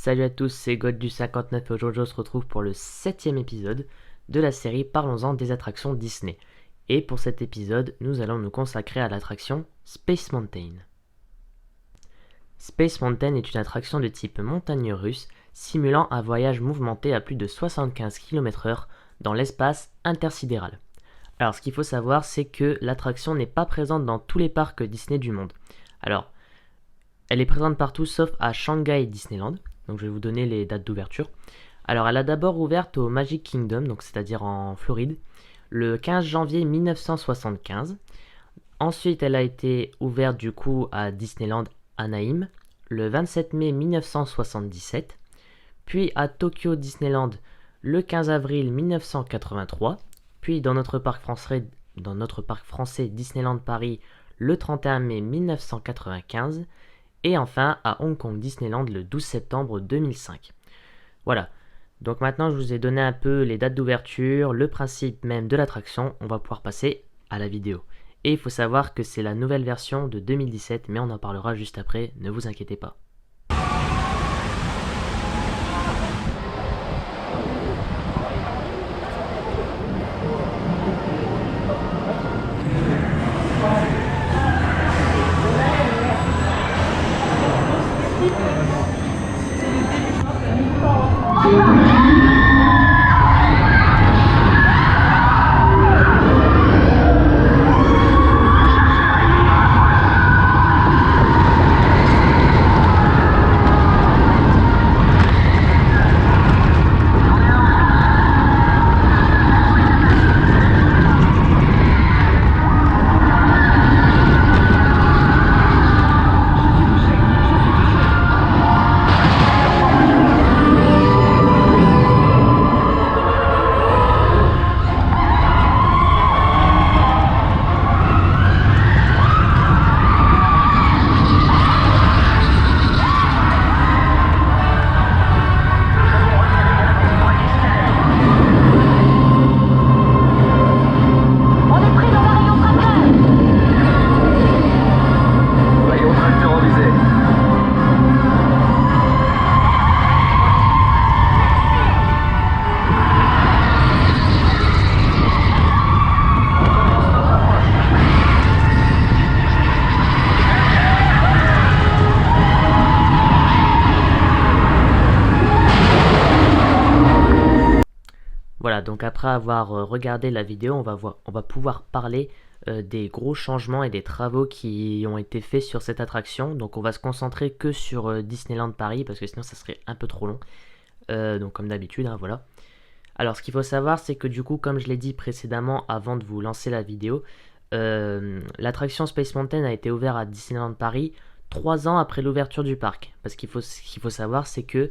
Salut à tous, c'est God du 59 et aujourd'hui on se retrouve pour le 7e épisode de la série Parlons-en des attractions Disney. Et pour cet épisode, nous allons nous consacrer à l'attraction Space Mountain. Space Mountain est une attraction de type montagne russe simulant un voyage mouvementé à plus de 75 km/h dans l'espace intersidéral. Alors ce qu'il faut savoir, c'est que l'attraction n'est pas présente dans tous les parcs Disney du monde. Alors, elle est présente partout sauf à Shanghai Disneyland. Donc je vais vous donner les dates d'ouverture. Alors elle a d'abord ouverte au Magic Kingdom, donc c'est-à-dire en Floride, le 15 janvier 1975. Ensuite elle a été ouverte du coup à Disneyland Anaheim le 27 mai 1977. Puis à Tokyo Disneyland le 15 avril 1983. Puis dans notre parc français Disneyland Paris le 31 mai 1995. Et enfin à Hong Kong Disneyland le 12 septembre 2005. Voilà, donc maintenant je vous ai donné un peu les dates d'ouverture, le principe même de l'attraction, on va pouvoir passer à la vidéo. Et il faut savoir que c'est la nouvelle version de 2017, mais on en parlera juste après, ne vous inquiétez pas. Voilà, donc après avoir regardé la vidéo, on va pouvoir parler des gros changements et des travaux qui ont été faits sur cette attraction. Donc on va se concentrer que sur Disneyland Paris, parce que sinon ça serait un peu trop long. Donc comme d'habitude, hein, voilà. Alors ce qu'il faut savoir, c'est que du coup, comme je l'ai dit précédemment avant de vous lancer la vidéo, l'attraction Space Mountain a été ouverte à Disneyland Paris 3 ans après l'ouverture du parc. Parce ce qu'il faut savoir, c'est que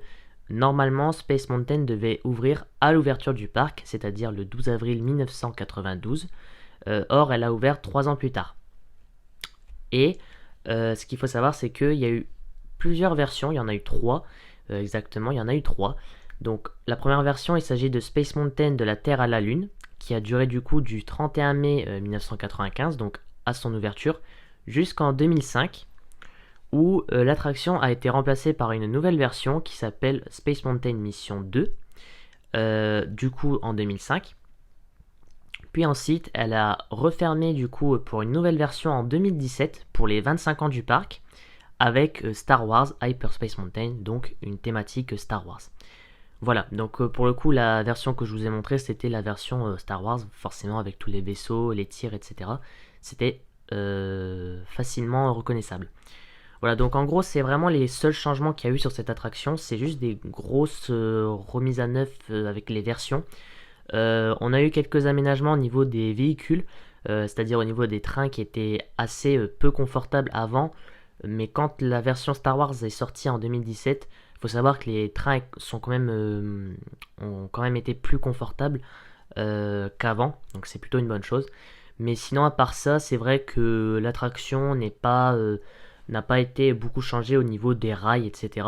normalement, Space Mountain devait ouvrir à l'ouverture du parc, c'est-à-dire le 12 avril 1992. Or, elle a ouvert 3 ans plus tard. Et ce qu'il faut savoir, c'est qu'il y a eu plusieurs versions, il y en a eu 3, exactement, il y en a eu 3. Donc, la première version, il s'agit de Space Mountain de la Terre à la Lune, qui a duré du coup du 31 mai 1995, donc à son ouverture, jusqu'en 2005. Où l'attraction a été remplacée par une nouvelle version qui s'appelle Space Mountain Mission 2, du coup en 2005. Puis ensuite, elle a refermé du coup pour une nouvelle version en 2017 pour les 25 ans du parc, avec Star Wars Hyperspace Mountain, donc une thématique Star Wars. Voilà, donc pour le coup, la version que je vous ai montrée, c'était la version Star Wars, forcément avec tous les vaisseaux, les tirs, etc. C'était facilement reconnaissable. Voilà, donc en gros, c'est vraiment les seuls changements qu'il y a eu sur cette attraction. C'est juste des grosses remises à neuf avec les versions. On a eu quelques aménagements au niveau des véhicules, c'est-à-dire au niveau des trains qui étaient assez peu confortables avant. Mais quand la version Star Wars est sortie en 2017, il faut savoir que les trains ont quand même été plus confortables qu'avant. Donc c'est plutôt une bonne chose. Mais sinon, à part ça, c'est vrai que l'attraction n'a pas été beaucoup changée au niveau des rails, etc.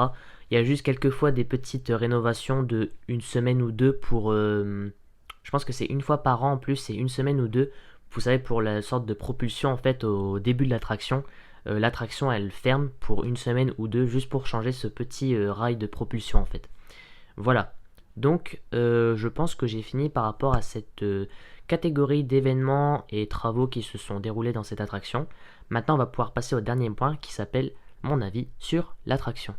Il y a juste quelquefois des petites rénovations de une semaine ou deux pour... je pense que c'est une fois par an en plus, c'est une semaine ou deux. Vous savez, pour la sorte de propulsion en fait au début de l'attraction. l'attraction elle ferme pour une semaine ou deux juste pour changer ce petit rail de propulsion en fait. Voilà, donc je pense que j'ai fini par rapport à cette catégorie d'événements et travaux qui se sont déroulés dans cette attraction. Maintenant on va pouvoir passer au dernier point qui s'appelle mon avis sur l'attraction.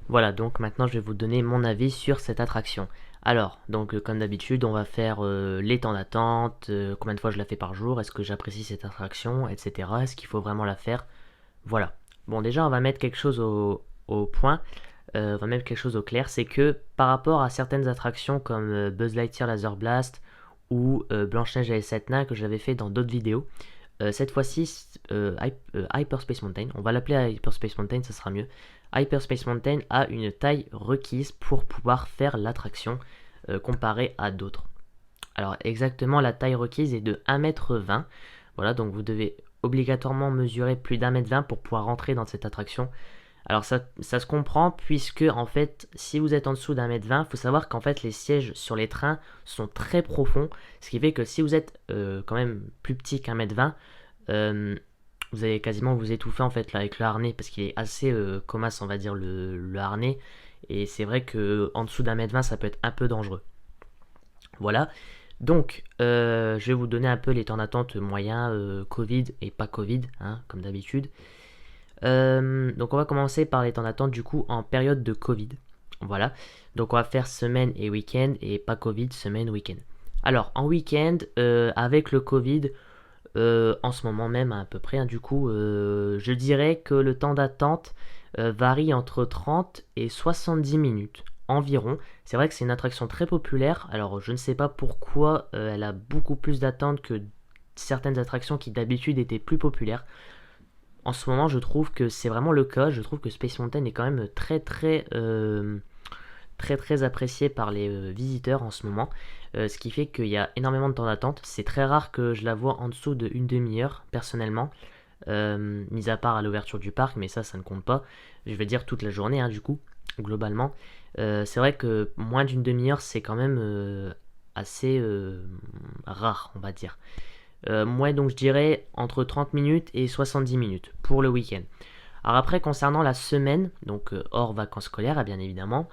Voilà, donc maintenant je vais vous donner mon avis sur cette attraction. Alors, donc comme d'habitude, on va faire les temps d'attente, combien de fois je la fais par jour, est-ce que j'apprécie cette attraction, etc. Est-ce qu'il faut vraiment la faire? Voilà. Bon, déjà, on va mettre quelque chose au point, on va mettre quelque chose au clair, c'est que par rapport à certaines attractions comme Buzz Lightyear Laser Blast ou Blanche-Neige et les 7 nains que j'avais fait dans d'autres vidéos, cette fois-ci, Hyperspace Mountain, on va l'appeler Hyperspace Mountain, ça sera mieux. Hyperspace Mountain a une taille requise pour pouvoir faire l'attraction comparée à d'autres. Alors exactement la taille requise est de 1,20 m. Voilà, donc vous devez obligatoirement mesurer plus d'1,20 m pour pouvoir rentrer dans cette attraction. Alors ça se comprend puisque en fait si vous êtes en dessous d'1,20 m, il faut savoir qu'en fait les sièges sur les trains sont très profonds. Ce qui fait que si vous êtes quand même plus petit qu'1,20 m, vous allez quasiment vous étouffer en fait là avec le harnais parce qu'il est assez comasse on va dire le harnais, et c'est vrai que en dessous d'1,20 m ça peut être un peu dangereux. Voilà, donc je vais vous donner un peu les temps d'attente moyens Covid et pas Covid, hein, comme d'habitude. Donc on va commencer par les temps d'attente du coup en période de Covid. Voilà, donc on va faire semaine et week-end et pas Covid, semaine, week-end. Alors en week-end, avec le Covid, en ce moment même à peu près, hein, du coup, je dirais que le temps d'attente varie entre 30 et 70 minutes environ. C'est vrai que c'est une attraction très populaire, alors je ne sais pas pourquoi elle a beaucoup plus d'attente que certaines attractions qui d'habitude étaient plus populaires. En ce moment, je trouve que c'est vraiment le cas. Je trouve que Space Mountain est quand même très apprécié par les visiteurs en ce moment, ce qui fait qu'il y a énormément de temps d'attente. C'est très rare que je la vois en dessous d'une demi-heure personnellement, mis à part à l'ouverture du parc, mais ça ne compte pas. Je vais dire toute la journée, hein, du coup, globalement. C'est vrai que moins d'une demi-heure, c'est quand même assez rare, on va dire. Moi, donc je dirais entre 30 minutes et 70 minutes pour le week-end. Alors après, concernant la semaine, donc hors vacances scolaires, bien évidemment,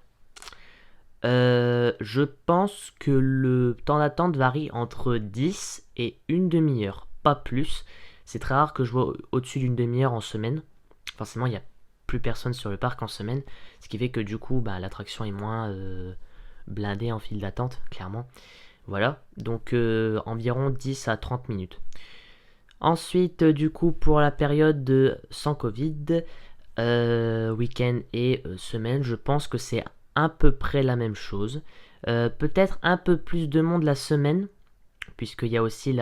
je pense que le temps d'attente varie entre 10 et une demi-heure, pas plus. C'est très rare que je vois au-dessus d'une demi-heure en semaine. Forcément, il n'y a plus personne sur le parc en semaine, ce qui fait que du coup, l'attraction est moins blindée en file d'attente, clairement. Voilà, donc environ 10 à 30 minutes. Ensuite, du coup, pour la période de sans Covid, week-end et semaine, je pense que c'est à peu près la même chose. Peut-être un peu plus de monde la semaine, puisqu'il y a aussi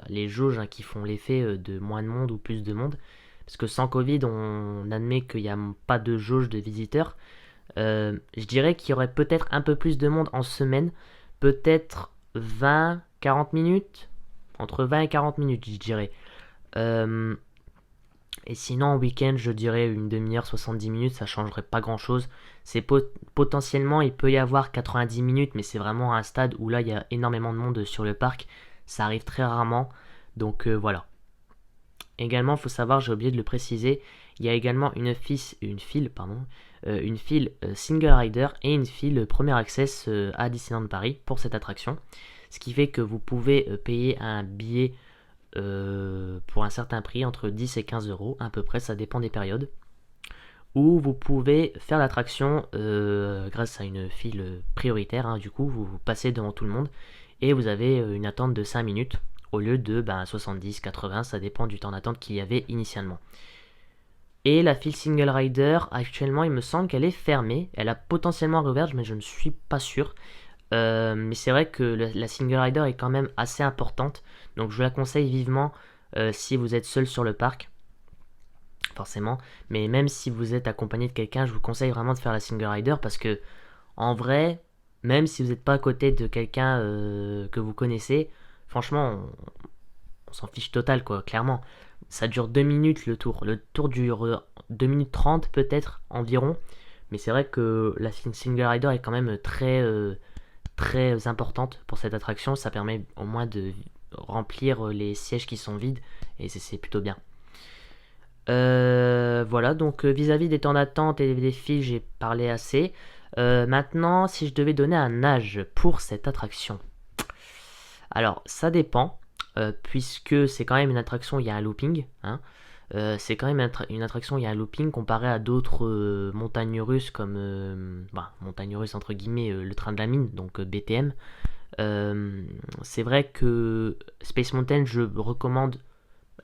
les jauges, hein, qui font l'effet de moins de monde ou plus de monde. Parce que sans Covid, on admet qu'il n'y a pas de jauge de visiteurs. Je dirais qu'il y aurait peut-être un peu plus de monde en semaine, peut-être 20-40 minutes, entre 20 et 40 minutes, je dirais. Et sinon, en week-end, je dirais une demi-heure, 70 minutes, ça changerait pas grand-chose. C'est potentiellement, il peut y avoir 90 minutes, mais c'est vraiment un stade où là, il y a énormément de monde sur le parc. Ça arrive très rarement, donc voilà. Également, il faut savoir, j'ai oublié de le préciser, il y a également une file single rider et une file premier access à Disneyland Paris pour cette attraction. Ce qui fait que vous pouvez payer un billet pour un certain prix, entre 10 et 15 euros à peu près, ça dépend des périodes. Ou vous pouvez faire l'attraction grâce à une file prioritaire, hein, du coup vous passez devant tout le monde et vous avez une attente de 5 minutes au lieu de 70-80, ça dépend du temps d'attente qu'il y avait initialement. Et la file single rider, actuellement il me semble qu'elle est fermée, elle a potentiellement rouvert mais je ne suis pas sûr. Mais c'est vrai que la single rider est quand même assez importante, donc je vous la conseille vivement si vous êtes seul sur le parc, forcément. Mais même si vous êtes accompagné de quelqu'un, je vous conseille vraiment de faire la single rider parce que en vrai, même si vous n'êtes pas à côté de quelqu'un que vous connaissez, franchement, on s'en fiche total, quoi, clairement. Ça dure 2 minutes le tour. Le tour dure 2 minutes 30 peut-être environ. Mais c'est vrai que la single rider est quand même très importante pour cette attraction. Ça permet au moins de remplir les sièges qui sont vides et c'est plutôt bien. Voilà, donc vis-à-vis des temps d'attente et des filles, j'ai parlé assez. Maintenant, si je devais donner un âge pour cette attraction, alors ça dépend, puisque c'est quand même une attraction, il y a un looping, hein. C'est quand même une attraction, il y a un looping comparé à d'autres montagnes russes comme, montagnes russes entre guillemets, le train de la mine, donc BTM. C'est vrai que Space Mountain, je recommande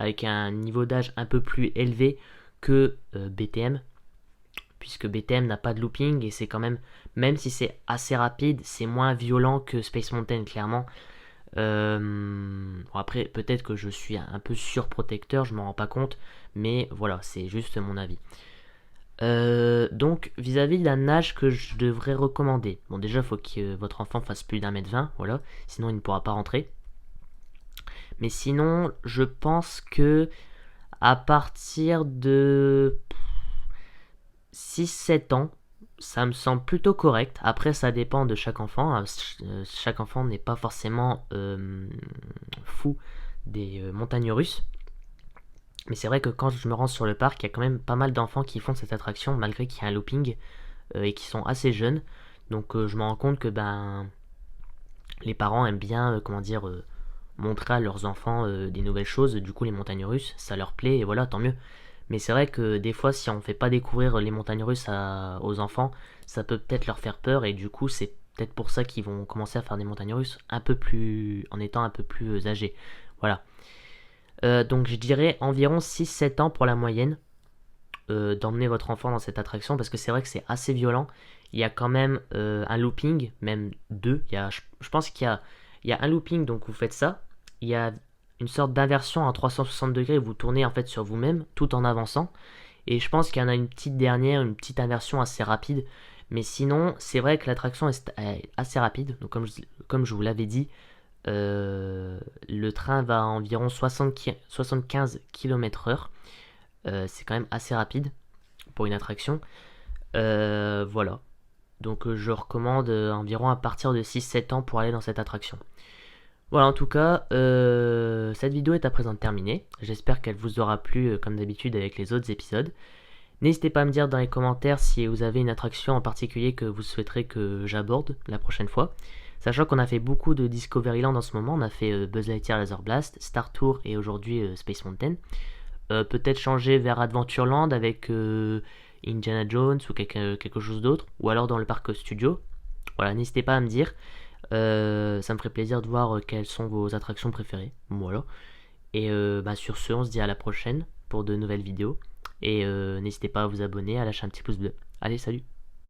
avec un niveau d'âge un peu plus élevé que BTM, puisque BTM n'a pas de looping et c'est quand même, même si c'est assez rapide, c'est moins violent que Space Mountain, clairement. Bon, après, peut-être que je suis un peu surprotecteur, je m'en rends pas compte, mais voilà, c'est juste mon avis. Donc, vis-à-vis d'un âge que je devrais recommander, bon, déjà, il faut que votre enfant fasse plus d'1 m 20, voilà, sinon il ne pourra pas rentrer. Mais sinon, je pense que à partir de 6-7 ans, ça me semble plutôt correct. Après, ça dépend de chaque enfant, hein. Chaque enfant n'est pas forcément fou des montagnes russes. Mais c'est vrai que quand je me rends sur le parc, il y a quand même pas mal d'enfants qui font cette attraction, malgré qu'il y a un looping, et qui sont assez jeunes. Donc je me rends compte que les parents aiment bien, montrer à leurs enfants des nouvelles choses. Du coup, les montagnes russes, ça leur plaît, et voilà, tant mieux. Mais c'est vrai que des fois, si on ne fait pas découvrir les montagnes russes aux enfants, ça peut peut-être leur faire peur, et du coup, c'est peut-être pour ça qu'ils vont commencer à faire des montagnes russes un peu plus, en étant un peu plus âgés. Voilà. Donc je dirais environ 6-7 ans pour la moyenne, d'emmener votre enfant dans cette attraction, parce que c'est vrai que c'est assez violent. Il y a quand même un looping, même deux. Je pense qu'il y a un looping, donc vous faites ça. Il y a une sorte d'inversion à 360 degrés, vous tournez en fait sur vous-même tout en avançant. Et je pense qu'il y en a une petite dernière, une petite inversion assez rapide. Mais sinon, c'est vrai que l'attraction est assez rapide. Donc comme je vous l'avais dit, le train va à environ 75 km/h. C'est quand même assez rapide pour une attraction. Voilà. Donc je recommande environ à partir de 6-7 ans pour aller dans cette attraction. Voilà, en tout cas, cette vidéo est à présent terminée. J'espère qu'elle vous aura plu comme d'habitude avec les autres épisodes. N'hésitez pas à me dire dans les commentaires si vous avez une attraction en particulier que vous souhaiterez que j'aborde la prochaine fois. Sachant qu'on a fait beaucoup de Discoveryland en ce moment, on a fait Buzz Lightyear Laser Blast, Star Tour et aujourd'hui Space Mountain. Peut-être changer vers Adventureland avec Indiana Jones ou quelque chose d'autre, ou alors dans le parc studio. Voilà, n'hésitez pas à me dire. Ça me ferait plaisir de voir quelles sont vos attractions préférées. Voilà. Et sur ce, on se dit à la prochaine pour de nouvelles vidéos. Et n'hésitez pas à vous abonner, à lâcher un petit pouce bleu. Allez, salut!